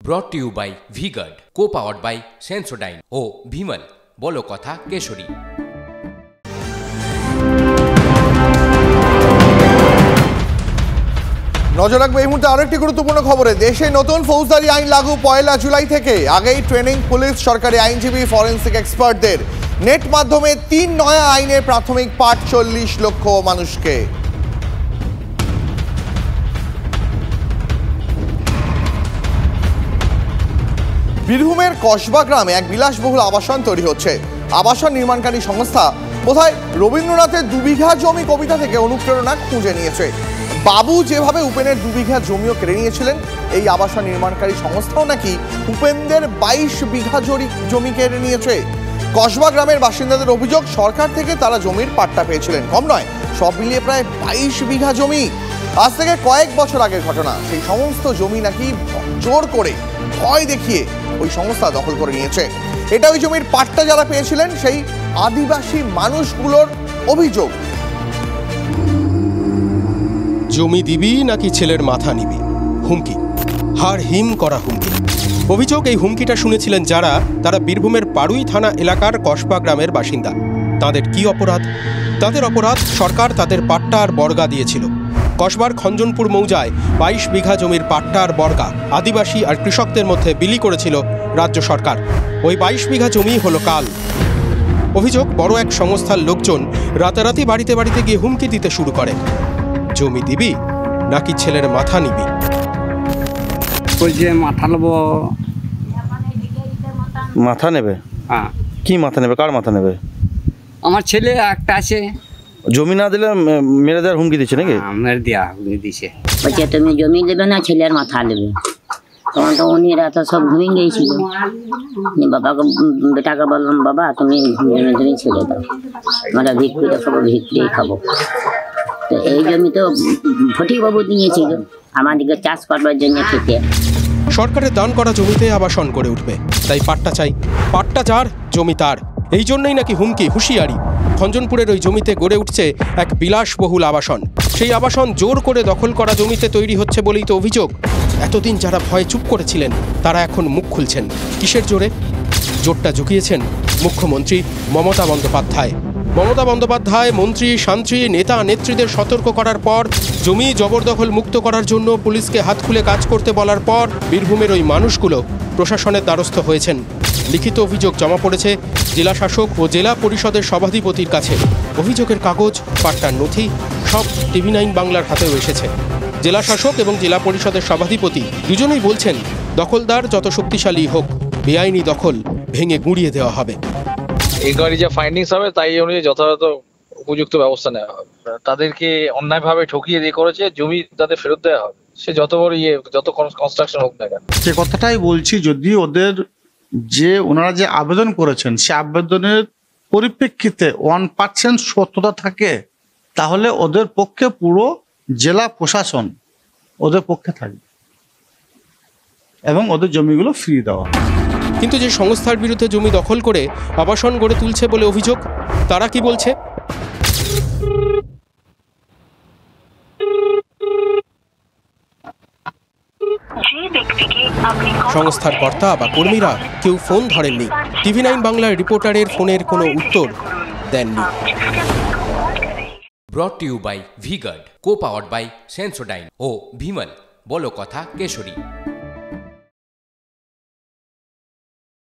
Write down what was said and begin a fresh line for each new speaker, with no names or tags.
Brought to you by V-Guard, co-powered by Sensodyne O Vimal, বলো কথা কেশরী।
নজর রাখবে এই মুহূর্তে আরেকটি গুরুত্বপূর্ণ খবরে। দেশে নতুন ফৌজদারি আইন লাগু 1 জুলাই থেকে। আগেই ট্রেনিং পুলিশ, সরকারি আইনজীবী, ফরেন্সিক এক্সপার্টদের। নেট মাধ্যমে 3 নয়া আইনের প্রাথমিক পাঠ 40 লক্ষ মানুষকে। বীরভূমের কসবা গ্রামে এক বিলাসবহুল আবাসন তৈরি হচ্ছে। আবাসন নির্মাণকারী সংস্থা বোধহয় রবীন্দ্রনাথের 2 বিঘা জমি কবিতা থেকে অনুপ্রেরণা খুঁজে নিয়েছে। বাবু যেভাবে উপেনের 2 বিঘা জমিও কেড়ে নিয়েছিলেন, এই আবাসন নির্মাণকারী সংস্থাও নাকি উপেনদের 22 বিঘা জমি কেড়ে নিয়েছে। কসবা গ্রামের বাসিন্দাদের অভিযোগ, সরকার থেকে তারা জমির পাট্টা পেয়েছিলেন। কম নয়, সব মিলিয়ে প্রায় 22 বিঘা জমি। আজ থেকে কয়েক বছর আগের ঘটনা। সেই সমস্ত জমি নাকি জোর করে, ভয় দেখিয়ে ওই সংস্থা দখল করে নিয়েছে। এটা ওই জমির পাট্টা যারা পেয়েছিলেন সেই আদিবাসী মানুষগুলোর অভিযোগ।
জমি দিবি নাকি ছেলের মাথা নিবি, হুমকি, হার হিম করা হুমকি। অভিযোগ, এই হুমকিটা শুনেছিলেন যারা, তারা বীরভূমের পাড়ুই থানা এলাকার কসবা গ্রামের বাসিন্দা। তাদের কি অপরাধ? তাদের অপরাধ, সরকার তাদের পাট্টা আর বর্গা দিয়েছিল। কসবার খঞ্জনপুর মৌজায় 22 বিঘা জমির পাট্টা আর বর্গা আদিবাসী আর কৃষকদের মধ্যে বিলি করেছিল রাজ্য সরকার। ওই 22 বিঘা জমি হলো কাল। অভিযোগ, বড় এক সংস্থার লোকজন রাতারাতি বাড়িতে বাড়িতে গিয়ে হুমকি দিতে শুরু করে, জমি দিবি নাকি ছেলের মাথা নিবি।
ওই যে মাথা নেব।
মাথা নেবে?
হ্যাঁ।
কি মাথা নেবে? কার মাথা নেবে?
আমার ছেলে একটা আছে।
জমি না দিলে মেরে দেওয়ার হুমকি দিচ্ছে নাকি?
মেরে দেওয়া হুমকি দিচ্ছে।
বলছে তুমি জমি দেবে না, ছেলের মাথা নেবে। তখন তো উনিরা তো সব ঘুমিয়ে গিয়েছিল। বাবাকে, বেটাকে বললাম, বাবা তুমি জমি ছেড়ে দাও, আমরা ভিক্ষুটা সব ভিক্ষুই খাবো। তো এই জমি তো ফটিকবাবু দিয়েছিল আমাদেরকে চাষ করবার জন্য খেতে।
সরকারের দান করা জমিতে আবাসন করে উঠবে, তাই পাট্টা চাই। পাট্টা যার, জমি তার। এই জন্যই নাকি হুমকি, হুঁশিয়ারি। খঞ্জনপুরের ওই জমিতে গড়ে উঠছে এক বিলাসবহুল আবাসন। সেই আবাসন জোর করে দখল করা জমিতে তৈরি হচ্ছে বলেই তো অভিযোগ। এতদিন যারা ভয়ে চুপ করেছিলেন, তারা এখন মুখ খুলছেন। কিসের জোরে? জোরটা ঝুঁকিয়েছেন মুখ্যমন্ত্রী মমতা বন্দ্যোপাধ্যায়। মমতা বন্দ্যোপাধ্যায় মন্ত্রী, শান্ত্রী, নেতা, নেত্রীদের সতর্ক করার পর, জমি জবরদখল মুক্ত করার জন্য পুলিশকে হাত খুলে কাজ করতে বলার পর, বীরভূমের ওই মানুষগুলো প্রশাসনের দ্বারস্থ হয়েছেন। লিখিত অভিযোগ জমা পড়েছে জেলা শাসক ও জেলা পরিষদের সভাধিপতির কাছে। অভিযোগের কাগজ, পাট্টার নথি সব TV9 বাংলার হাতেও এসেছে। জেলা শাসক এবং জেলা পরিষদের সভাধিপতি দুজনেই বলছেন, দখলদার যত শক্তিশালী হোক, বেআইনি দখল ভেঙে গুঁড়িয়ে দেওয়া হবে।
ইনকোয়ারি যে ফাইন্ডিংস হবে তাই অনুযায়ী যথাযথ উপযুক্ত ব্যবস্থা নেওয়া হবে। তাদেরকে অন্যায়ভাবে ঠকিয়ে দিয়ে করেছে, জমি তাদের ফেরত দেওয়া হবে, সে যত বড় যত কনস্ট্রাকশন হোক না কেন।
সে কথাটাই বলছি, যদি ওদের ওনারা যে আবেদন করেছেন সে আবেদনের পরিপ্রেক্ষিতে 1% সত্যতা থাকে, তাহলে ওদের পক্ষে পুরো জেলা প্রশাসন ওদের পক্ষে থাকবে এবং ওদের জমিগুলো ফিরিয়ে দেওয়া।
কিন্তু যে সংস্থার বিরুদ্ধে জমি দখল করে আবাসন গড়ে তুলছে বলে অভিযোগ, তারা কি বলছে? সংস্থার কর্তা বা কর্মীরা কেউ ফোন ধরেননি। TV9 বাংলার রিপোর্টারের ফোনের কোনো উত্তর দেননি।
Brought to you by V-Guard, co-powered by Sensodyne O Vimal, বলো কথা কেশরী।